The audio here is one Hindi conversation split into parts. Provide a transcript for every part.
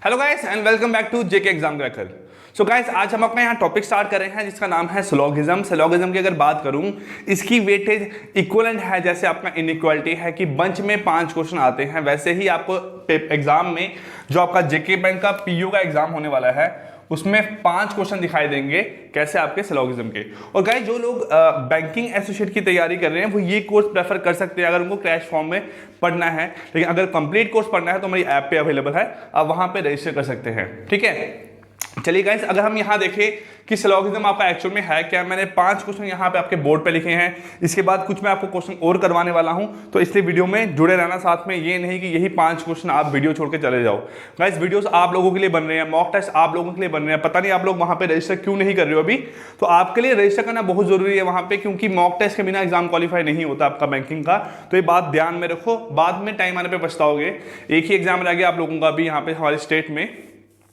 Hello guys and welcome back to JK exam cracker. So guys आज हम अपना यहाँ टॉपिक स्टार्ट कर रहे हैं जिसका नाम है सिलोगिज्म। सिलोगिज्म की अगर बात करूँ, इसकी वेटेज इक्वलेंट है जैसे आपका इनइक्वालिटी है कि बंच में 5 क्वेश्चन आते हैं, वैसे ही आपको एग्जाम में जो आपका जेके बैंक का पीयू का एग्जाम होने वाला है उसमें 5 क्वेश्चन दिखाई देंगे कैसे आपके सिलोगिज्म के। और गाइस जो लोग बैंकिंग एसोसिएट की तैयारी कर रहे हैं वो ये कोर्स प्रेफर कर सकते हैं अगर उनको क्रैश फॉर्म में पढ़ना है, लेकिन अगर कंप्लीट कोर्स पढ़ना है तो हमारी ऐप पे अवेलेबल है, आप वहां पे रजिस्टर कर सकते हैं। ठीक है, चलिए गाइस अगर हम यहाँ देखें कि सिलोगिज्म आपका एक्चुअल में है क्या, मैंने 5 क्वेश्चन यहाँ पे आपके बोर्ड पे लिखे हैं। इसके बाद कुछ मैं आपको क्वेश्चन और करवाने वाला हूँ, तो इसलिए वीडियो में जुड़े रहना साथ में, ये नहीं कि यही 5 क्वेश्चन आप वीडियो छोड़ के चले जाओ। गाइस वीडियोस आप लोगों के लिए बन रहे हैं, मॉक टेस्ट आप लोगों के लिए बन रहे हैं, पता नहीं आप लोग वहाँ पे रजिस्टर क्यों नहीं कर रहे हो अभी। तो आपके लिए रजिस्टर करना बहुत जरूरी है वहाँ पे, क्योंकि मॉक टेस्ट के बिना एग्जाम क्वालिफाई नहीं होता आपका बैंकिंग का। तो ये बात ध्यान में रखो, बाद में टाइम आने पर पछताओगे। एक ही एग्जाम रह गया आप लोगों का अभी यहाँ पे हमारे स्टेट में,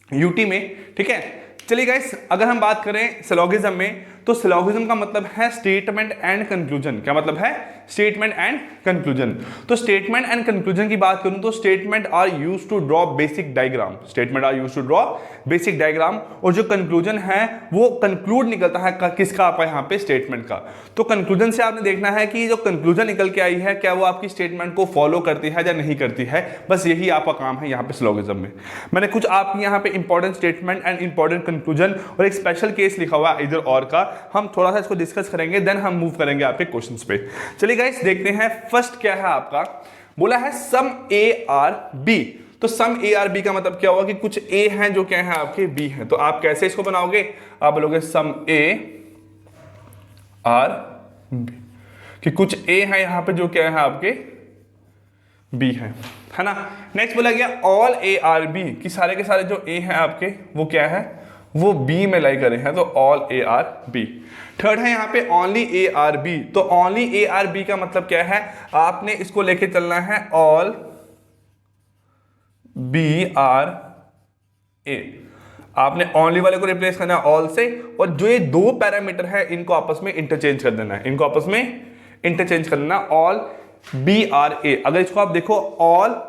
यूटी में। ठीक है, चलिए गाइस अगर हम बात करें सिलोगिज्म में, तो सिलोगिज्म का मतलब है स्टेटमेंट एंड कंक्लूजन। क्या मतलब है? Statement and conclusion. तो स्टेटमेंट एंड कंक्लूजन की बात करूं तो statement are used to draw basic diagram, statement are used to draw basic diagram, और जो कंक्लूजन है वो कंक्लूड निकलता है किसका, आपका यहाँ पे स्टेटमेंट का। तो कंक्लूजन से आपने देखना है कि जो कंक्लूजन निकल के आई है क्या वो आपकी स्टेटमेंट को फॉलो करती है या नहीं करती है, बस यही आपका काम है यहाँ पे सिलोगिज्म में। मैंने कुछ आपके यहाँ पे important statement and important conclusion और एक स्पेशल केस लिखा हुआ इधर और का, हम थोड़ा सा इसको डिस्कस करेंगे, देन हम मूव करेंगे आपके क्वेश्चंस पे। चलिए गाइस देखते हैं फर्स्ट क्या है आपका, बोला है सम ए आर बी। तो सम ए आर बी का मतलब क्या हुआ कि कुछ ए हैं जो क्या है आपके बी हैं। तो आप कैसे इसको बनाओगे, आप बोलोगे सम ए आर बी, कि कुछ ए है यहां पे जो क्या है आपके बी है ना। नेक्स्ट बोला गया ऑल ए आर बी, कि सारे के सारे जो ए हैं आपके वो क्या है, वो बी में लाई करे हैं, तो all A are B. Third है यहाँ पे ओनली ए आर बी। तो ओनली ए आर बी का मतलब क्या है, आपने इसको लेके चलना है ऑल बी आर ए। आपने ओनली वाले को रिप्लेस करना है ऑल से, और जो ये 2 पैरामीटर है इनको आपस में इंटरचेंज कर देना है, इनको आपस में इंटरचेंज कर देना, ऑल बी आर ए। अगर इसको आप देखो all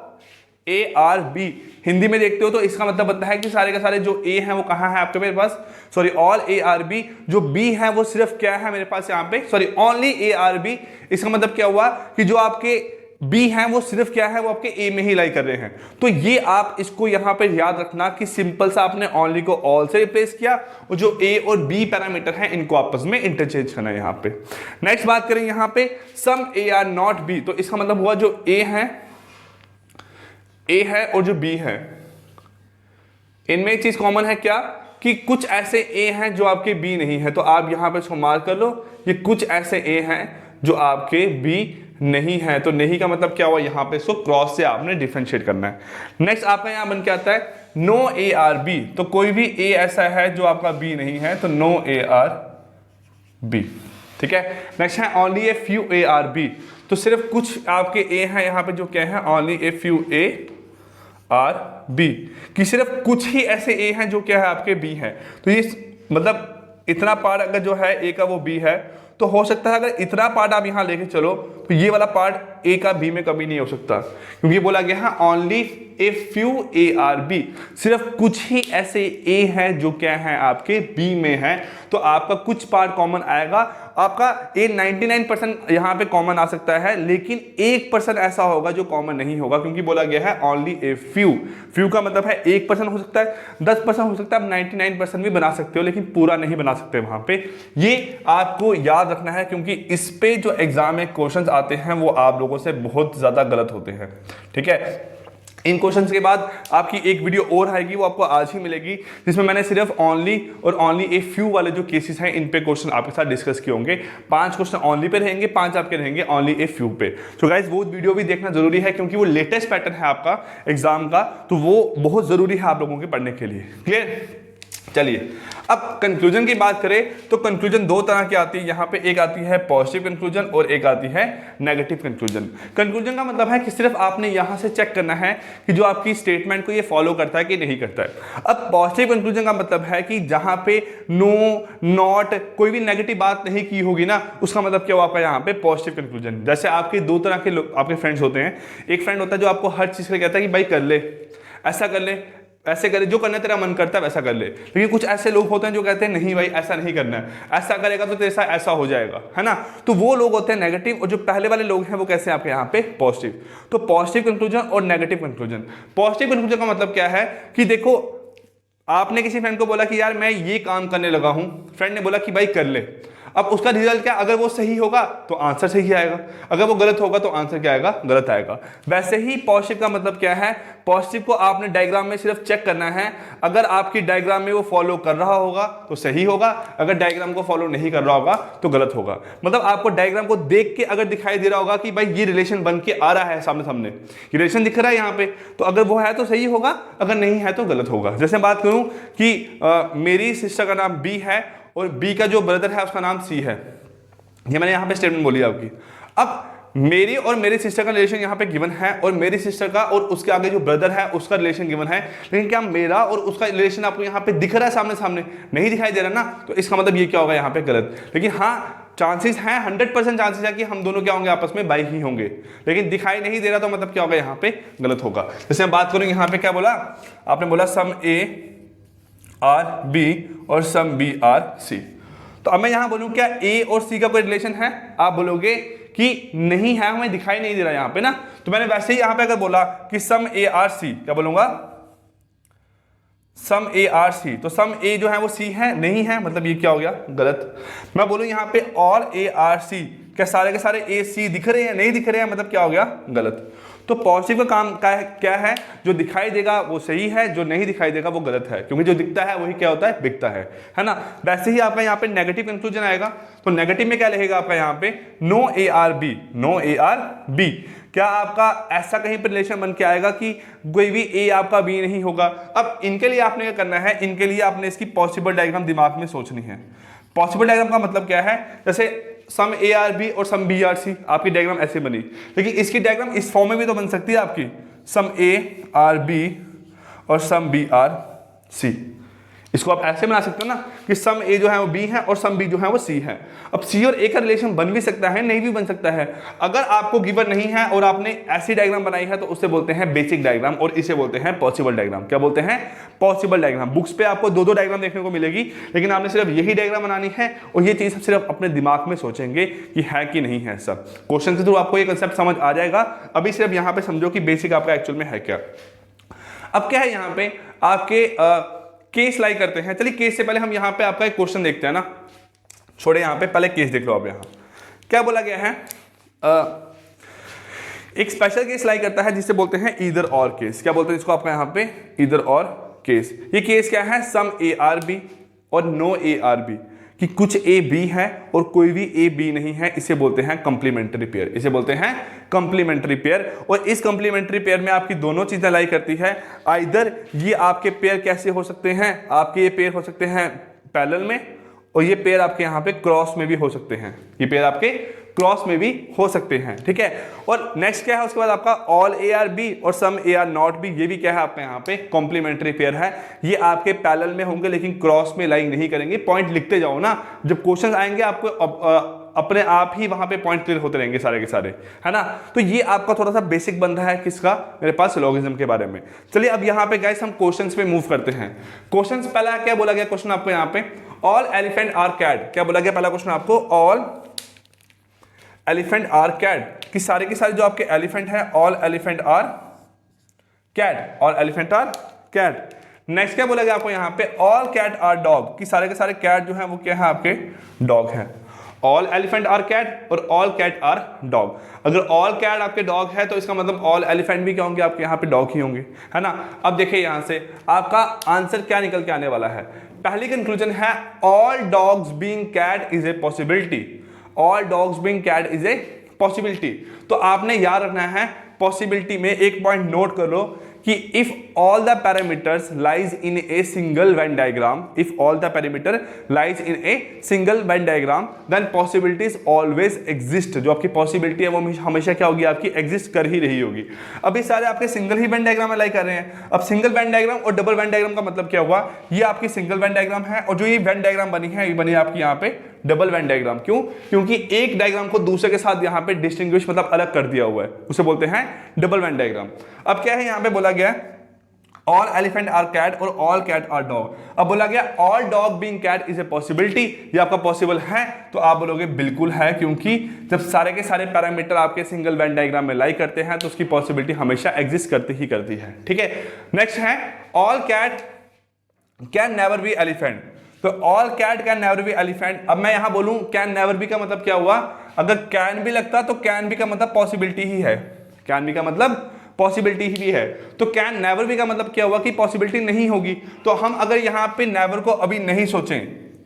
A are B Hindi में देखते हो तो इसका मतलब बनता है कि सारे के सारे जो ए हैं वो कहाँ है आपके पास, sorry all A are B, जो बी है वो सिर्फ क्या है मेरे पास यहाँ पे, sorry only A are B. इसका मतलब क्या हुआ कि जो आपके बी हैं वो सिर्फ क्या है, वो आपके ए में ही लाई कर रहे हैं। तो ये आप इसको यहाँ पे याद रखना कि सिंपल सा आपने ओनली को ऑल से रिप्लेस किया, और जो ए और बी पैरामीटर हैं इनको आपस में इंटरचेंज करना है यहाँ पे। नेक्स्ट बात करें यहाँ पे सम ए आर नॉट बी। तो इसका मतलब हुआ जो ए है और जो बी है इनमें एक चीज कॉमन है क्या, कि कुछ ऐसे ए हैं जो आपके बी नहीं है। तो आप यहां पे इसको मार्क कर लो, ये कुछ ऐसे ए हैं जो आपके बी नहीं है। तो नहीं का मतलब क्या हुआ, यहां पे इसको क्रॉस से आपने डिफरेंशिएट करना है। नेक्स्ट आपका यहां बन के आता है नो ए आर बी। तो कोई भी ए ऐसा है जो आपका बी नहीं है, तो नो ए आर बी। ठीक है, नेक्स्ट है only a few A are B. तो सिर्फ कुछ आपके ए हैं यहां पे जो क्या है, only a few A are B, कि सिर्फ कुछ ही ऐसे ए हैं जो क्या है आपके बी हैं। तो ये मतलब इतना पार्ट अगर जो है ए का वो बी है, तो हो सकता है अगर इतना पार्ट आप यहां लेके चलो तो ये वाला पार्ट ए का बी में कभी नहीं हो सकता, क्योंकि बोला गया है only a few A are B, सिर्फ कुछ ही ऐसे ए हैं जो क्या है आपके बी में है। तो आपका कुछ पार्ट कॉमन आएगा, आपका ए 99% यहां पे कॉमन आ सकता है, लेकिन 1% ऐसा होगा जो कॉमन नहीं होगा, क्योंकि बोला गया है ओनली ए फ्यू। फ्यू का मतलब है 1% हो सकता है, 10% हो सकता है, आप 99% भी बना सकते हो, लेकिन पूरा नहीं बना सकते वहां पे। ये आपको याद रखना है, क्योंकि इस पे जो एग्जाम में क्वेश्चंस आते हैं वो आप लोगों से बहुत ज्यादा गलत होते हैं। ठीक है, इन क्वेश्चंस के बाद आपकी एक वीडियो और आएगी, वो आपको आज ही मिलेगी, जिसमें मैंने सिर्फ ओनली और ओनली ए फ्यू वाले जो केसेस हैं इन पे क्वेश्चन आपके साथ डिस्कस किए होंगे। 5 क्वेश्चन ओनली पे रहेंगे, 5 आपके रहेंगे ओनली ए फ्यू पे। तो गाइस वो वीडियो भी देखना जरूरी है, क्योंकि वो लेटेस्ट पैटर्न है आपका एग्जाम का, तो वो बहुत जरूरी है आप लोगों के पढ़ने के लिए। क्लियर? चलिए अब कंक्लूजन की बात करें तो कंक्लूजन 2 तरह की आती है यहाँ पे, एक आती है पॉजिटिव कंक्लूजन और एक आती है नेगेटिव कंक्लूजन। कंक्लूजन का मतलब है कि सिर्फ आपने यहाँ से चेक करना है कि जो आपकी स्टेटमेंट को ये फॉलो करता है कि नहीं करता है। अब पॉजिटिव कंक्लूजन का मतलब है कि जहाँ पे नो, नॉट, कोई भी नेगेटिव बात नहीं की होगी ना, उसका मतलब क्या हुआ आपका यहाँ पे पॉजिटिव कंक्लूजन। जैसे आपके 2 तरह के लोग आपके फ्रेंड्स होते हैं, एक फ्रेंड होता है जो आपको हर चीज़ के लिए कहता है कि भाई कर ले, ऐसा कर ले, ऐसे करे, जो करना तेरा मन करता है वैसा कर ले। लेकिन कुछ ऐसे लोग होते हैं जो कहते हैं नहीं भाई ऐसा नहीं करना है, ऐसा करेगा तो तेरे साथ ऐसा हो जाएगा, है ना। तो वो लोग होते हैं नेगेटिव, और जो पहले वाले लोग हैं वो कैसे हैं आपके यहाँ पे पॉजिटिव। तो पॉजिटिव कंक्लूजन और नेगेटिव कंक्लूजन। पॉजिटिव कंक्लूजन का मतलब क्या है कि देखो आपने किसी फ्रेंड को बोला कि यार मैं ये काम करने लगा हूं, फ्रेंड ने बोला कि भाई कर ले। अब उसका रिजल्ट क्या, अगर वो सही होगा तो आंसर सही आएगा, अगर वो गलत होगा तो आंसर क्या आएगा, गलत आएगा। वैसे ही पॉजिटिव का मतलब क्या है, पॉजिटिव को आपने डायग्राम में सिर्फ चेक करना है, अगर आपकी डायग्राम में वो फॉलो कर रहा होगा तो सही होगा, अगर डायग्राम को फॉलो नहीं कर रहा होगा तो गलत होगा। मतलब आपको डायग्राम को देख के अगर दिखाई दे रहा होगा कि भाई ये रिलेशन बन के आ रहा है सामने सामने, ये रिलेशन दिख रहा है यहाँ पे, तो अगर वो है तो सही होगा, अगर नहीं है तो गलत होगा। जैसे बात करूं कि मेरी सिस्टर का नाम बी है और बी का जो ब्रदर है उसका नाम सी है, ये मैंने यहाँ पे स्टेटमेंट बोली आपकी। अब मेरी और मेरी सिस्टर का रिलेशन यहाँ पे गिवन है, और मेरी सिस्टर का और उसके आगे जो ब्रदर है उसका रिलेशन गिवन है, लेकिन क्या मेरा और उसका रिलेशन आपको यहाँ पे दिख रहा है सामने सामने, नहीं दिखाई दे रहा ना, तो इसका मतलब ये क्या होगा यहाँ पे गलत। लेकिन हाँ चांसेस हैं, 100% चांसेस है कि हम दोनों क्या होंगे, आपस में बाई ही होंगे, लेकिन दिखाई नहीं दे रहा तो मतलब क्या होगा, यहाँ पे गलत होगा। जैसे मैं बात करूँ यहाँ पे क्या बोला आपने, बोला सम ए आर बी और सम बी आर सी। तो अब मैं यहां बोलूं क्या ए और सी का कोई रिलेशन है, आप बोलोगे कि नहीं है, हमें दिखाई नहीं दे रहा यहां पे ना। तो मैंने वैसे ही यहां पे अगर बोला कि सम ए आर सी, क्या बोलूंगा, सम ए आर सी, तो सम ए जो है वो सी है, नहीं है, मतलब ये क्या हो गया, गलत। मैं बोलूं यहां पे ऑल ए आर सी, क्या सारे के सारे ए सी दिख रहे हैं, नहीं दिख रहे हैं, मतलब क्या हो गया, गलत। तो पॉजिटिव का काम क्या है, जो दिखाई देगा वो सही है, जो नहीं दिखाई देगा वो गलत है, क्योंकि जो दिखता है वही क्या होता है, बिकता है ना। वैसे ही आपका यहाँ पे नेगेटिव कंक्लूजन आएगा, तो नेगेटिव में क्या लिखेगा आपका यहाँ पे, no A are B, no A are B. क्या आपका ऐसा कहीं पर रिलेशन बन के आएगा कि कोई भी ए आपका बी नहीं होगा। अब इनके लिए आपने क्या करना है, इनके लिए आपने इसकी पॉसिबल डायग्राम दिमाग में सोचनी है। पॉसिबल डायग्राम का मतलब क्या है, जैसे सम ए आर बी और सम बी आर सी, आपकी डायग्राम ऐसे बनी, लेकिन इसकी डायग्राम इस फॉर्म में भी तो बन सकती है आपकी, सम ए आर बी और सम बी आर सी। इसको आप ऐसे बना सकते हो ना कि सम ए जो है वो बी है और सम बी जो है वो सी है। अब सी और ए का रिलेशन बन भी सकता है, नहीं भी बन सकता है। अगर आपको गिवन नहीं है और आपने ऐसी डायग्राम बनाई है तो उसे बोलते हैं बेसिक डायग्राम, और इसे बोलते हैं पॉसिबल डायग्राम। क्या बोलते हैं, पॉसिबल डायग्राम। बुक्स पे आपको दो डायग्राम देखने को मिलेगी, लेकिन आपने सिर्फ यही डायग्राम बनानी है, और ये चीज सिर्फ अपने दिमाग में सोचेंगे कि है कि नहीं है। सब क्वेश्चन के थ्रू आपको ये कंसेप्ट समझ आ जाएगा। अभी सिर्फ यहाँ पे समझो कि बेसिक आपका एक्चुअल में है क्या। अब क्या है यहाँ पे आपके केस लाई करते हैं। चलिए केस से पहले हम यहाँ पे आपका एक क्वेश्चन देखते हैं ना, छोड़े यहाँ पे, पहले केस देख लो। आप यहाँ क्या बोला गया है, एक स्पेशल केस लाई करता है जिसे बोलते हैं ईदर और केस। क्या बोलते हैं इसको आपका यहाँ पे, ईदर और केस। ये केस क्या है, सम ए आर बी और नो ए आर बी, कि कुछ ए बी है और कोई भी ए बी नहीं है, इसे बोलते हैं कंप्लीमेंट्री पेयर। इसे बोलते हैं कंप्लीमेंट्री पेयर। और इस कंप्लीमेंट्री पेयर में आपकी दोनों चीजें लाई करती है। आइदर ये आपके पेयर कैसे हो सकते हैं, आपके ये पेयर हो सकते हैं पैरेलल में, और ये पेयर आपके यहाँ पे क्रॉस में भी हो सकते हैं। ये पेयर आपके क्रॉस में भी हो सकते हैं, ठीक है। और नेक्स्ट क्या है उसके बाद आपका ऑल ए आर बी और सम ए आर नॉट बी, ये भी क्या है आपका यहाँ पे कॉम्प्लीमेंट्री पेयर है। ये आपके पैरेलल में होंगे लेकिन क्रॉस में लाइंग नहीं करेंगे। पॉइंट लिखते जाओ ना, जब क्वेश्चन आएंगे आपको अपने आप ही वहां पे पॉइंट क्लियर होते रहेंगे सारे के सारे, है ना। तो ये आपका थोड़ा सा बेसिक बन रहा है किसका, मेरे पास लॉगिज्म के बारे में। चलिए अब यहाँ पे गाइस हम क्वेश्चंस पे मूव करते हैं। क्वेश्चंस पहला क्या बोला गया क्वेश्चन आपको यहाँ पे, ऑल एलिफेंट आर कैट। क्या बोला गया पहला क्वेश्चन आपको, ऑल एलिफेंट आर कैट, कि सारे के सारे जो आपके एलिफेंट है all elephant are cat, all elephant are cat. Next क्या बोला गया आपको यहाँ पे, ऑल कैट आर डॉग, कि सारे के सारे कैट जो है वो क्या है आपके डॉग है। ऑल एलिफेंट आर कैट और ऑल कैट आर डॉग। अगर ऑल कैट आपके डॉग है तो इसका मतलब ऑल एलिफेंट भी क्या होंगे आपके यहाँ पे डॉग ही होंगे, है ना। अब देखिए यहाँ से आपका आंसर क्या निकल के आने वाला है। पहली कंक्लूजन है all dogs being cat is a possibility, all dogs being cat is a possibility. तो आपने याद रखना है पॉसिबिलिटी में एक पॉइंट नोट कर लो कि if all the parameters lies in a single Venn diagram, if all the parameter lies in a single Venn diagram then possibilities always exist. जो आपकी पॉसिबिलिटी है वो हमेशा क्या होगी आपकी, एग्जिस्ट कर ही रही होगी। अभी सारे आपके सिंगल ही वेन डायग्राम अलाई कर रहे हैं। अब सिंगल वेन डायग्राम और डबल वेन डायग्राम का मतलब क्या हुआ, ये आपकी सिंगल वेन डायग्राम है और जो ये वेन डायग्राम बनी है ये बनी आपकी यहाँ पे डबल वेन डायग्राम। क्यों, क्योंकि एक डायग्राम को दूसरे के साथ यहाँ पे डिस्टिंग्विश मतलब अलग कर दिया हुआ है, उसे बोलते हैं डबल वेन डायग्राम। अब क्या है यहाँ पे बोला गया ऑल एलिफेंट आर कैट और ऑल कैट आर डॉग। अब बोला गया all dog being cat is a possibility, ये आपका पॉसिबल है, तो आप बोलोगे बिल्कुल है, क्योंकि जब सारे के सारे पैरामीटर आपके सिंगल वेन डायग्राम में लाई करते हैं तो उसकी पॉसिबिलिटी हमेशा एग्जिस्ट करती ही करती है। ठीक है, नेक्स्ट है all cat can never be elephant. तो all cat can never be elephant. अब मैं यहां बोलूं कैन नेवर बी का मतलब क्या हुआ, अगर कैन भी लगता तो कैन बी का मतलब पॉसिबिलिटी ही है, कैन बी का मतलब पॉसिबिलिटी ही भी है, तो कैन नेवर बी का मतलब क्या हुआ कि पॉसिबिलिटी नहीं होगी। तो हम अगर यहां पे नेवर को अभी नहीं सोचें,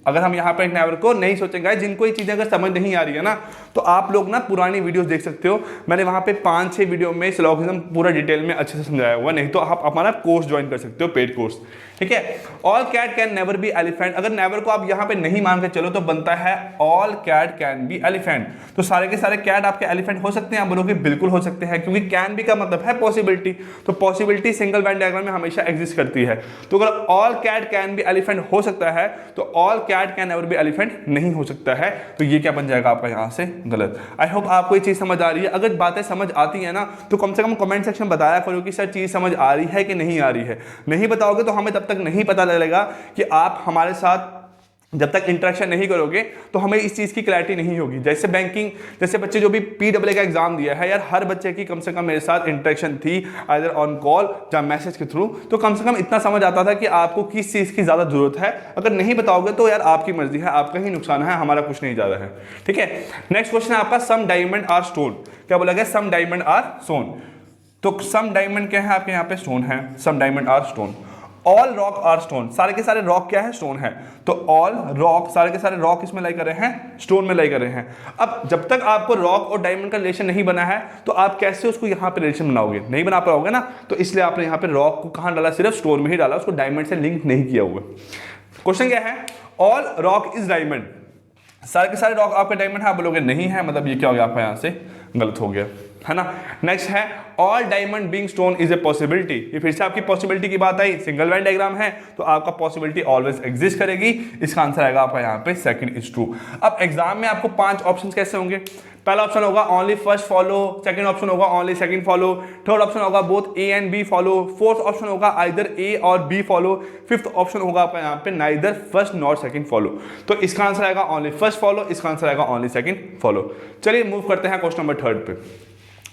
अगर हम यहां पे नेवर को नहीं सोचेंगे, जिनको ये चीजें अगर समझ नहीं आ रही है ना, तो आप लोग ना पुरानी वीडियोस देख सकते हो, मैंने वहां पे 5-6 वीडियो में सिलोगिज्म पूरा डिटेल में अच्छे से समझाया हुआ, नहीं तो आप हमारा कोर्स ज्वाइन कर सकते हो, पेड कोर्स। ठीक है, all cat can never be elephant, अगर नेवर को आप यहां पे नहीं मान के चलो तो बनता है all cat can be elephant. तो सारे के सारे कैट आपके एलिफेंट हो सकते हैं, आप बोलोगे बिल्कुल हो सकते हैं, क्योंकि कैन बी का मतलब है पॉसिबिलिटी, तो पॉसिबिलिटी सिंगल वेन डायग्राम में हमेशा एग्जिस्ट करती है। तो अगर all cat can be elephant हो सकता है तो all cat can never be elephant नहीं हो सकता है, तो ये क्या बन जाएगा आपका यहां से गलत। आई होप आपको ये चीज समझ आ रही है। अगर बातें समझ आती है ना तो कम से कम कमेंट सेक्शन में बताया करो कि सर चीज समझ आ रही है कि नहीं आ रही है। नहीं बताओगे तो हमें तब तक नहीं पता लगेगा कि आप हमारे साथ जब तक इंटरेक्शन नहीं करोगे तो हमें इस चीज़ की क्लैरिटी नहीं होगी। जैसे बैंकिंग, जैसे बच्चे जो भी PWA का एग्जाम दिया है यार, हर बच्चे की कम से कम मेरे साथ इंटरेक्शन थी, आइदर ऑन कॉल या मैसेज के थ्रू, तो कम से कम इतना समझ आता था कि आपको किस चीज़ की ज़्यादा जरूरत है। अगर नहीं बताओगे तो यार आपकी मर्जी है, आपका ही नुकसान है, हमारा कुछ नहीं ज़्यादा है। ठीक है, नेक्स्ट क्वेश्चन है आपका सम डायमंड आर स्टोन। क्या बोला गया, सम डायमंड आर स्टोन। तो सम डायमंड क्या है आपके यहाँ पे, स्टोन है, some diamond are stone. All rock are stone, सारे के सारे रॉक क्या है, स्टोन है, तो ऑल रॉक, सारे के सारे रॉक इसमें लाई कर रहे हैं, स्टोन में लाई कर रहे हैं। अब जब तक आपको रॉक और डायमंड का रिलेशन नहीं बना है तो आप कैसे उसको यहाँ पे रिलेशन बनाओगे, नहीं बना पाओगे ना, तो इसलिए आपने यहाँ पे रॉक को कहाँ डाला, सिर्फ स्टोन में ही डाला, उसको डायमंड से लिंक नहीं किया हुआ। क्वेश्चन क्या है, ऑल रॉक इज डायमंड, सारे के सारे रॉक आपके डायमंड है, आप बोलोगे नहीं है, मतलब ये क्या हो गया आपका यहाँ से गलत हो गया, है ना। नेक्स्ट है all diamond being stone is a possibility. ये फिर से आपकी पॉसिबिलिटी की बात आई, सिंगल वेन डायग्राम है तो आपका पॉसिबिलिटी ऑलवेज एग्जिस्ट करेगी, इसका आंसर आएगा आपका यहाँ पे सेकंड इज ट्रू। अब एग्जाम में आपको 5 ऑप्शंस कैसे होंगे, पहला ऑप्शन होगा only first follow, second option होगा only second follow, third option होगा both A and B follow, fourth option होगा आइदर ए और बी फॉलो, फिफ्थ ऑप्शन होगा आपका यहाँ पे neither first nor second follow. तो इसका आंसर आएगा ओनली फर्स्ट फॉलो, इसका आंसर आएगा ओनली सेकंड फॉलो। चलिए मूव करते हैं क्वेश्चन नंबर 3 पे।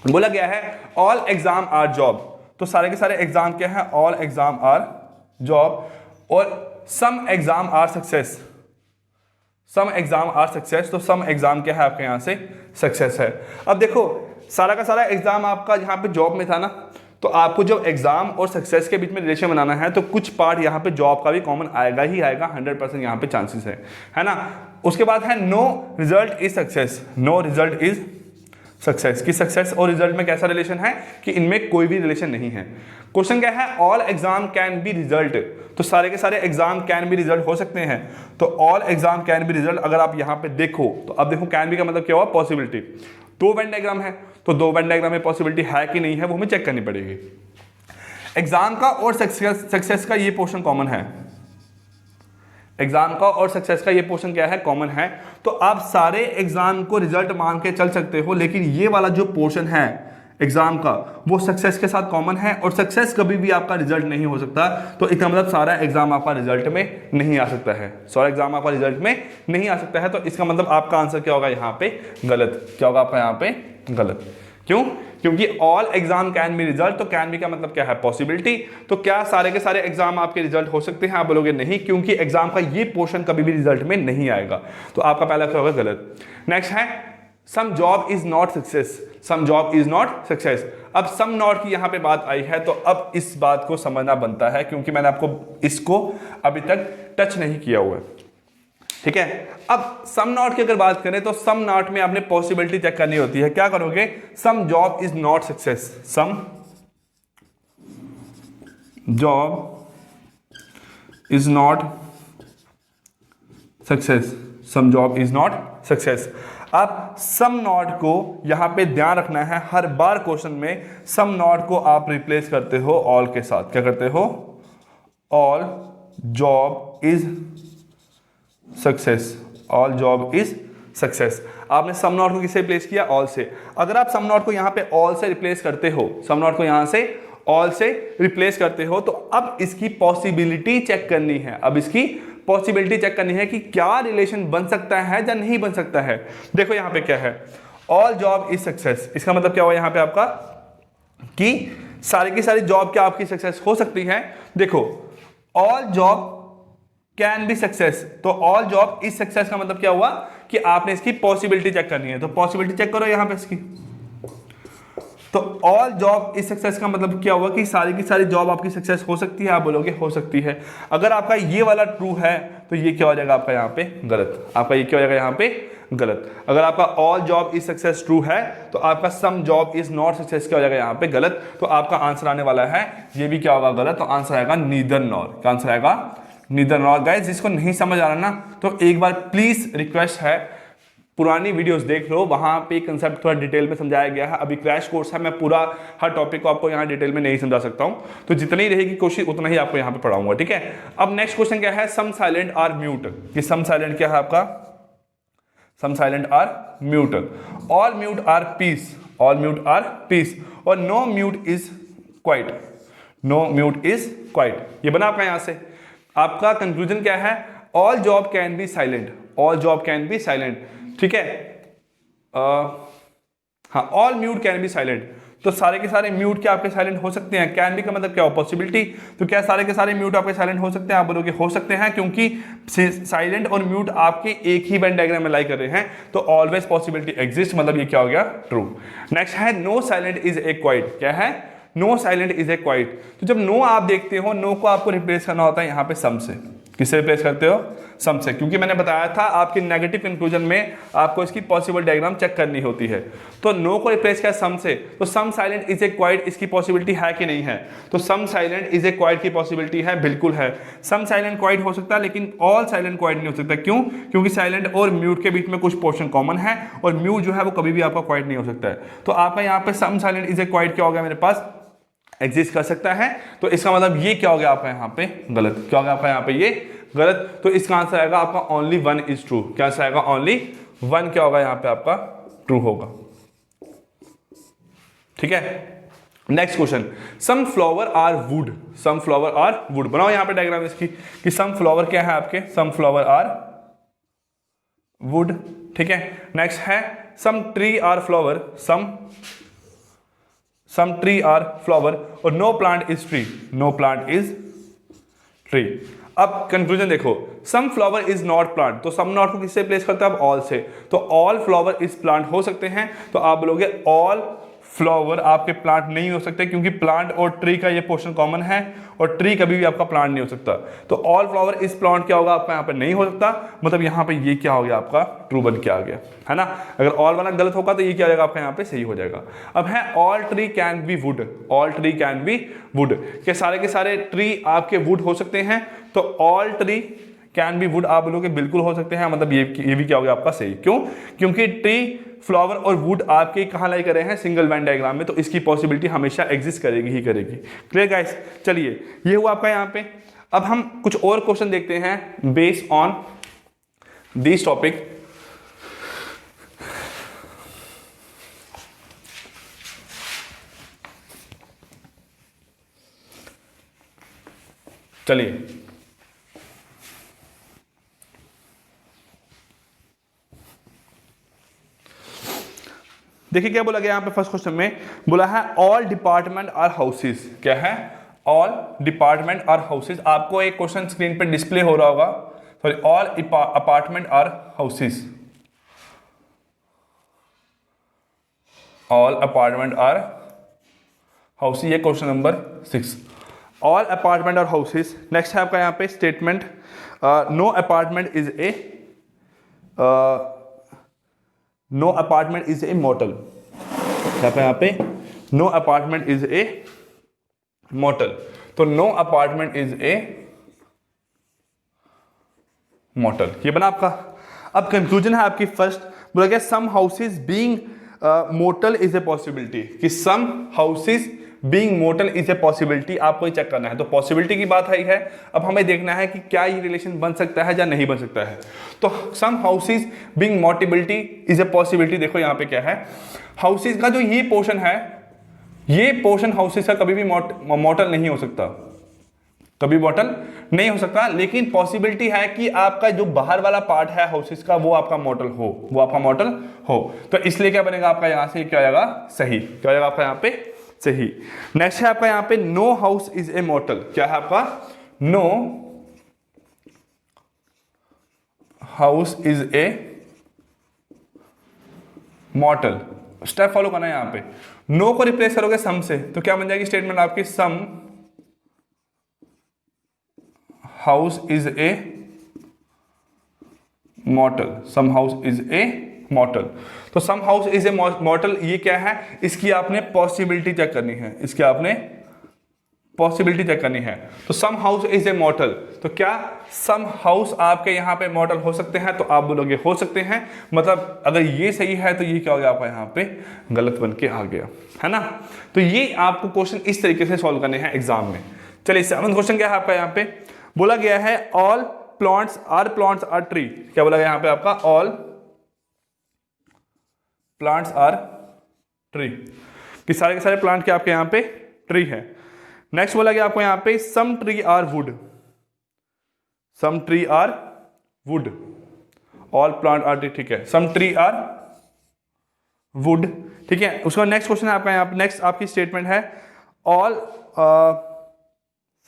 बोला गया है ऑल एग्जाम आर जॉब, तो सारे के सारे एग्जाम क्या है, ऑल एग्जाम आर जॉब, और some exam are success, some exam are success, तो सम एग्जाम क्या है आपके यहां से सक्सेस है। अब देखो सारा का सारा एग्जाम आपका यहाँ पे जॉब में था ना, तो आपको जो एग्जाम और सक्सेस के बीच में रिलेशन बनाना है तो कुछ पार्ट यहाँ पे जॉब का भी कॉमन आएगा ही आएगा, 100% यहाँ पे चांसेस है ना। उसके बाद है no result is success, no result is success, की सक्सेस और रिजल्ट में कैसा रिलेशन है कि इनमें कोई भी रिलेशन नहीं है। क्वेश्चन क्या है, all exam can be result, तो सारे के सारे एग्जाम कैन बी रिजल्ट हो सकते हैं, तो all exam can be result अगर आप यहां पे देखो तो अब देखो कैन बी का मतलब क्या हुआ, पॉसिबिलिटी। 2 वेन डायग्राम है तो 2 वेन डायग्राम में पॉसिबिलिटी है कि नहीं है वो हमें चेक करनी पड़ेगी। एग्जाम का और सक्सेस का ये पोर्शन कॉमन है, एग्जाम का और सक्सेस का ये पोर्शन क्या है, कॉमन है, तो आप सारे एग्जाम को रिजल्ट मान के चल सकते हो, लेकिन ये वाला जो पोर्शन है एग्जाम का वो सक्सेस के साथ कॉमन है, और सक्सेस कभी भी आपका रिजल्ट नहीं हो सकता, तो इसका मतलब सारा एग्जाम आपका रिजल्ट में नहीं आ सकता है, सारा एग्जाम आपका रिजल्ट में नहीं आ सकता है, तो इसका मतलब आपका आंसर क्या होगा यहाँ पे गलत, क्या होगा आपका यहाँ पे गलत। क्यों, क्योंकि all exam can be result, तो कैन बी का मतलब क्या है, पॉसिबिलिटी, तो क्या सारे के सारे एग्जाम आपके रिजल्ट हो सकते हैं, आप बोलोगे नहीं, क्योंकि एग्जाम का ये पोर्शन कभी भी रिजल्ट में नहीं आएगा, तो आपका पहला क्या होगा गलत। नेक्स्ट है some job is not success, some job is not success. अब सम नॉट की यहां पे बात आई है तो अब इस बात को समझना बनता है, क्योंकि मैंने आपको इसको अभी तक टच नहीं किया हुआ है, ठीक है। अब सम नॉट की अगर बात करें तो सम नॉट में आपने पॉसिबिलिटी चेक करनी होती है, क्या करोगे, some job is not success, some job is not success, some job is not success. अब सम नॉट को यहां पे ध्यान रखना है, हर बार क्वेश्चन में सम नॉट को आप रिप्लेस करते हो ऑल के साथ, क्या करते हो, all job is success, all job is success. आपने सम नॉट को किससे रिप्लेस किया, ऑल से। अगर आप सम नॉट को यहां पे ऑल से रिप्लेस करते हो, सम नॉट को यहां से ऑल से रिप्लेस करते हो, तो अब इसकी पॉसिबिलिटी चेक करनी है। अब इसकी पॉसिबिलिटी चेक करनी है कि क्या रिलेशन बन सकता है या नहीं बन सकता है। देखो यहां पे क्या है, ऑल जॉब इज सक्सेस, इसका मतलब क्या हुआ यहां पे आपका कि सारी की सारी जॉब क्या आपकी सक्सेस हो सकती है। देखो all job can B success, तो ऑल जॉब इज सक्सेस का मतलब क्या हुआ कि आपने इसकी पॉसिबिलिटी चेक करनी है। तो पॉसिबिलिटी चेक करो यहां पे इसकी, तो ऑल जॉब इज सक्सेस का मतलब क्या हुआ कि सारी की सारी जॉब आपकी सक्सेस हो सकती है। आप बोलोगे हो सकती है। अगर आपका ये वाला ट्रू है तो ये क्या हो जाएगा आपका यहाँ पे गलत, आपका ये क्या हो जाएगा यहाँ पे गलत। अगर आपका all job is success true है तो आपका some job is not success क्या हो जाएगा यहाँ पे गलत। तो आपका आंसर आने वाला है ये भी क्या होगा गलत, तो आंसर आएगा नीदर नॉर। क्या आंसर आएगा, नीदर नॉर। गाइस जिसको नहीं समझ आ रहा ना तो एक बार प्लीज रिक्वेस्ट है पुरानी वीडियोस देख लो, वहां पे कंसेप्ट थोड़ा डिटेल में समझाया गया है। अभी क्रैश कोर्स है, मैं पूरा हर टॉपिक को आपको यहाँ डिटेल में नहीं समझा सकता हूँ, तो जितनी रहेगी कोशिश उतना ही आपको यहाँ पे पढ़ाऊंगा, ठीक है। अब नेक्स्ट क्वेश्चन क्या है, सम साइलेंट आर म्यूट, कि सम साइलेंट क्या है आपका, some silent are mute, all mute are peace, all mute are peace, और no mute is quiet, no mute is quiet. ये बना आपका यहां से, आपका कंक्लूजन क्या है, all job can be silent, all job can be silent, ठीक है। हाँ all mute can be silent, तो सारे के सारे म्यूट क्या आपके साइलेंट हो सकते हैं। कैन बी का मतलब क्या हो, पॉसिबिलिटी, तो क्या सारे के सारे म्यूट आपके साइलेंट हो सकते हैं। आप बोलोगे हो सकते हैं, क्योंकि साइलेंट और म्यूट आपके एक ही वेन डायग्राम में लाई कर रहे हैं, तो ऑलवेज पॉसिबिलिटी एग्जिस्ट, मतलब ये क्या हो गया ट्रू। नेक्स्ट है no silent is a quiet, क्या है, no silent is a quiet. तो जब नो आप देखते हो, नो को आपको रिप्लेस करना होता है यहाँ पे सम से। किससे रिप्लेस करते हो, सम से, क्योंकि मैंने बताया था आपके नेगेटिव कंक्लूजन में आपको इसकी पॉसिबल डायग्राम चेक करनी होती है। तो नो को रिप्लेस किया सम से, तो सम साइलेंट इज ए क्वाइट, इसकी पॉसिबिलिटी है कि नहीं है, तो सम साइलेंट इज ए क्वाइट की पॉसिबिलिटी है, बिल्कुल है। सम साइलेंट क्वाइट हो सकता है, लेकिन ऑल साइलेंट क्वाइट नहीं हो सकता। क्यों, क्योंकि साइलेंट और म्यूट के बीच में कुछ पोर्शन कॉमन है, और म्यूट जो है वो कभी भी आपका क्वाइट नहीं हो सकता है। तो आपका यहाँ पे सम साइलेंट इज ए क्वाइट क्या हो गया मेरे पास, एग्जिस्ट कर सकता है। तो इसका मतलब ये क्या हो गया आपका यहाँ पे गलत, क्या हो गया आपका यहाँ पे ये गलत। तो इसका आंसर आएगा आपका ओनली वन इज ट्रू। क्या आंसर आएगा, ओनली वन क्या होगा यहाँ पे आपका ट्रू होगा, ठीक है। Next question, some flower are wood, some flower are wood, बनाओ यहाँ पे डायग्राम इसकी कि सम फ्लावर क्या है आपके, सम फ्लावर आर वुड, ठीक है। नेक्स्ट है some tree are flower, some tree are flower, और no plant is tree, no plant is tree. अब कंक्लूजन देखो, some flower is not plant, तो सम नॉट को किससे प्लेस करते हैं आप, ऑल से, तो ऑल फ्लावर इज प्लांट हो सकते हैं। तो आप बोलोगे ऑल फ्लावर आपके प्लांट नहीं हो सकते, क्योंकि प्लांट और ट्री का ये पोर्शन कॉमन है, और ट्री कभी भी आपका प्लांट नहीं हो सकता। तो ऑल फ्लावर इस प्लांट क्या होगा आपका यहाँ पे नहीं हो सकता, मतलब यहाँ पे ये क्या हो गया आपका ट्रू बन के आ गया, है ना। अगर ऑल वाला गलत होगा तो ये क्या हो जाएगा आपका यहाँ पे सही हो जाएगा। अब है all tree can be would, all tree can be would, क्या सारे के सारे ट्री आपके वुड हो सकते हैं, तो all tree can be would आप बोलोगे बिल्कुल हो सकते हैं, मतलब ये भी क्या हो गया आपका सही। क्यों, क्योंकि ट्री, फ्लावर और वुड आपके कहाँ लाई कर रहे हैं, सिंगल वेन डायग्राम में, तो इसकी पॉसिबिलिटी हमेशा एग्जिस्ट करेगी ही करेगी। क्लियर गाइस, चलिए ये हुआ आपका यहाँ पे। अब हम कुछ और क्वेश्चन देखते हैं बेस्ड ऑन दिस टॉपिक। चलिए देखिए क्या बोला गया यहाँ पे फर्स्ट क्वेश्चन में, बोला है ऑल डिपार्टमेंट आर हाउसेस, क्या है, ऑल डिपार्टमेंट आर हाउसेस। आपको एक क्वेश्चन स्क्रीन पे डिस्प्ले हो रहा होगा, sorry, all apartment are houses, all apartment are houses, ये question number 6, all apartment are houses. Next है आपका यहाँ पे statement, no apartment is a, no apartment is a model, यहाँ पे no apartment is a model, तो no apartment is a model, ये बना आपका। अब कंक्लूजन है आपकी फर्स्ट, बोला गया some houses being motel is a possibility, कि some houses being motel is a possibility, आपको चेक करना है। तो पॉसिबिलिटी की बात आई है, अब हमें देखना है कि क्या ये रिलेशन बन सकता है या नहीं बन सकता है। तो some houses being motability is a possibility, देखो यहाँ पे क्या है, हाउसेस का जो ये पोर्शन है ये पोर्शन हाउसेस का कभी भी मॉडल नहीं हो सकता, कभी मॉडल नहीं हो सकता, लेकिन पॉसिबिलिटी है कि आपका जो बाहर वाला पार्ट है हाउसेस का वो आपका मॉडल हो, वो आपका मॉडल हो। तो इसलिए क्या बनेगा आपका यहां से, क्या आएगा सही, क्या आएगा आपका यहां पे सही। नेक्स्ट है आपका यहां पे no house is a model. क्या है आपका, no house is a model. Step follow करना है यहां पे, नो को रिप्लेस करोगे सम से तो क्या बन जाएगी स्टेटमेंट आपकी, some house is a model, some house is a model. तो some house is a model ये क्या है, इसकी आपने पॉसिबिलिटी चेक करनी है, इसकी आपने पॉसिबिलिटी चेक करनी है। तो some house is a model, तो क्या सम हाउस आपके यहां पे मॉडल हो सकते हैं, तो आप बोलोगे हो सकते हैं, मतलब अगर ये सही है तो ये क्या हो गया आपका यहां पे गलत बन के आ गया, है ना। तो ये आपको क्वेश्चन इस तरीके से सॉल्व करने हैं एग्जाम में। चलिए 7वां क्वेश्चन क्या है आपका यहां पे, बोला गया है ऑल प्लांट्स आर ट्री। क्या बोला गया यहां पे आपका, ऑल प्लांट्स आर ट्री, कि सारे के सारे प्लांट के आपके यहां पे ट्री है। नेक्स्ट बोला गया आपको यहां पे some tree are wood, some tree are wood, all plant are tree, ठीक है, सम ट्री आर वुड, ठीक है। उसका नेक्स्ट क्वेश्चन है आपका यहां पे, नेक्स्ट आपकी स्टेटमेंट है all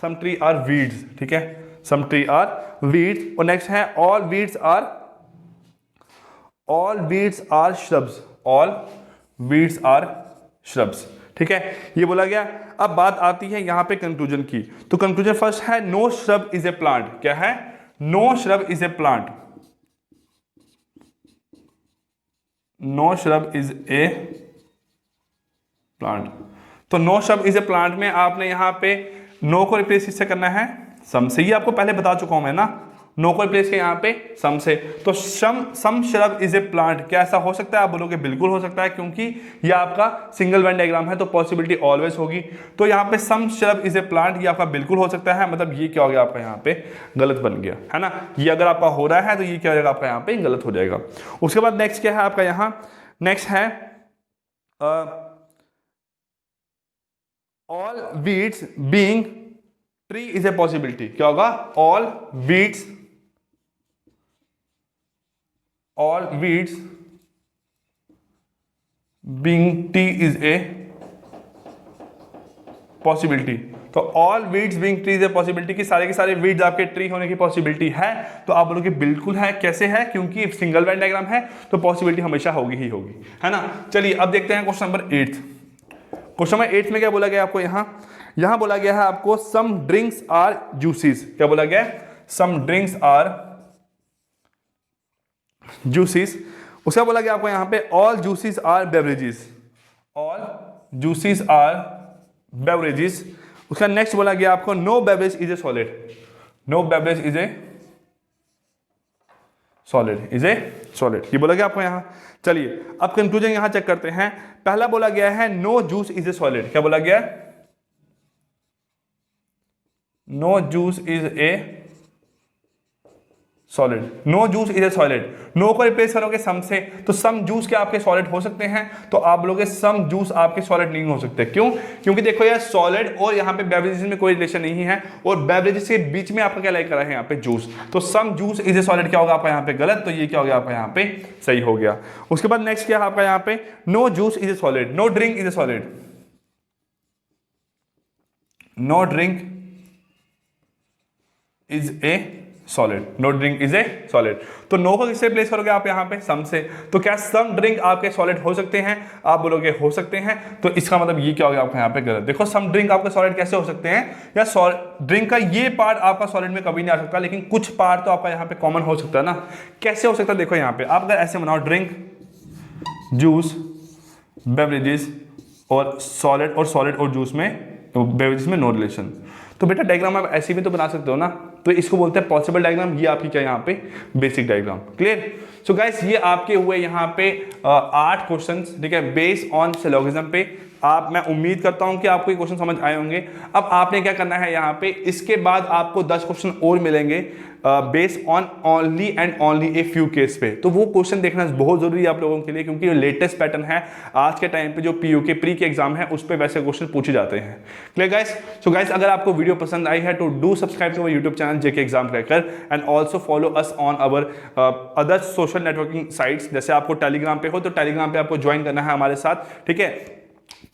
some tree are weeds, ठीक है, सम ट्री आर वीड्स। और नेक्स्ट है all weeds are shrubs, all weeds are shrubs, ठीक है, ये बोला गया। अब बात आती है यहां पे कंक्लूजन की, तो कंक्लूजन फर्स्ट है no shrub is a plant. क्या है, no shrub is a plant, no shrub is a plant. तो no shrub is a plant में आपने यहां पे नो को रिप्लेस किससे करना है, सम से, ये आपको पहले बता चुका हूं मैं ना, नो को रिप्लेस किया यहां पे सम से। तो सम श्रब इज ए प्लांट, क्या ऐसा हो सकता है, आप बोलोगे बिल्कुल हो सकता है, क्योंकि ये आपका सिंगल वेन डायग्राम है तो पॉसिबिलिटी ऑलवेज होगी। तो यहां पे सम श्रब इज ए प्लांट, ये आपका बिल्कुल हो सकता है, मतलब ये क्या हो गया आपका यहां पे गलत बन गया, है ना। ये अगर आपका हो रहा है तो ये क्या हो जाएगा आपका यहां पे गलत हो जाएगा। उसके बाद नेक्स्ट क्या है आपका यहां, नेक्स्ट है all weeds being tree is a possibility. क्या होगा, all weeds being tree is a possibility. तो all weeds being tree is a possibility, कि सारे के सारे वीड्स आपके ट्री होने की पॉसिबिलिटी है, तो आप बोलोगे बिल्कुल है। कैसे है, क्योंकि सिंगल वेन डायग्राम है तो पॉसिबिलिटी हमेशा होगी ही होगी, है ना। चलिए अब देखते हैं क्वेश्चन नंबर 8। क्वेश्चन नंबर 8 में क्या बोला गया आपको, यहां बोला गया है आपको सम ड्रिंक्स आर जूसेस। क्या बोला गया, सम ड्रिंक्स आर जूसेस। उसका बोला गया आपको यहां पे all juices are beverages, all juices are beverages. उसका नेक्स्ट बोला गया आपको no beverage is a solid, no beverage is a solid, is a solid, ये बोला गया आपको यहां। चलिए अब कंक्लूजन यहां चेक करते हैं। पहला बोला गया है no juice is a solid. क्या बोला गया, no juice is a solid, no juice is a solid. No को रिप्लेस करोगे सम से, तो सम जूस के आपके सॉलिड हो सकते हैं, तो आप बोलोगे सम जूस आपके सॉलिड नहीं हो सकते। क्यों, क्योंकि देखो यार सॉलिड और यहाँ पे बेवरेजेस में कोई रिलेशन नहीं है, और बेवरेजेस के बीच में आपका क्या लाइक करा है यहाँ पे जूस, तो सम जूस इज ए सॉलिड क्या होगा आपका यहाँ पे गलत, तो ये क्या हो गया आपका यहाँ पे सही हो गया। उसके बाद नेक्स्ट क्या है आपका यहाँ पे, no juice is a solid, no drink is a solid, no drink is a solid, no drink is a solid. तो नो को किससे रिप्लेस करोगे आप यहाँ पे सम से, तो क्या सम ड्रिंक आपके सॉलिड हो सकते हैं, आप बोलोगे हो सकते हैं, तो इसका मतलब ये क्या हो गया आपका यहाँ पे गलत। देखो सम ड्रिंक आपके सॉलिड कैसे हो सकते हैं, या ड्रिंक का ये पार्ट आपका सॉलिड में कभी नहीं आ सकता, लेकिन कुछ पार्ट तो आपका यहाँ पे कॉमन हो सकता है ना। कैसे हो सकता है, देखो यहाँ पे आप अगर ऐसे बनाओ ड्रिंक, जूस, बेवरेजेस और सॉलिड और जूस में, बेवरेजेस में नो रिलेशन, तो बेटा डायग्राम आप ऐसे भी तो बना सकते हो ना, तो इसको बोलते हैं पॉसिबल डायग्राम। ये आपकी क्या यहाँ पे basic diagram, clear. So guys ये आपके हुए यहाँ पे 8 क्वेश्चंस, ठीक है, बेस्ड ऑन सिलोगिज्म पे। मैं उम्मीद करता हूं कि आपको ये क्वेश्चन समझ आए होंगे। अब आपने क्या करना है यहाँ पे, इसके बाद आपको 10 क्वेश्चन और मिलेंगे based on only and only a few case पे। तो वो क्वेश्चन देखना बहुत जरूरी है आप लोगों के लिए, क्योंकि लेटेस्ट पैटर्न है आज के टाइम पे जो पीयू के प्री के एग्जाम है उस पे वैसे क्वेश्चन पूछे जाते हैं। Clear guys? सो गाइस, अगर आपको वीडियो पसंद आई है तो do subscribe to our YouTube channel JK exam cracker and also follow us on our other social networking sites. जैसे आपको टेलीग्राम पे हो तो टेलीग्राम पे आपको ज्वाइन करना है हमारे साथ, ठीक है।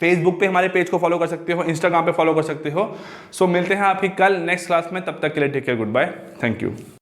फेसबुक पे हमारे पेज को फॉलो कर सकते हो, इंस्टाग्राम पे फॉलो कर सकते हो। सो मिलते हैं आपकी कल नेक्स्ट क्लास में, तब तक के लिए take care, good bye, thank you.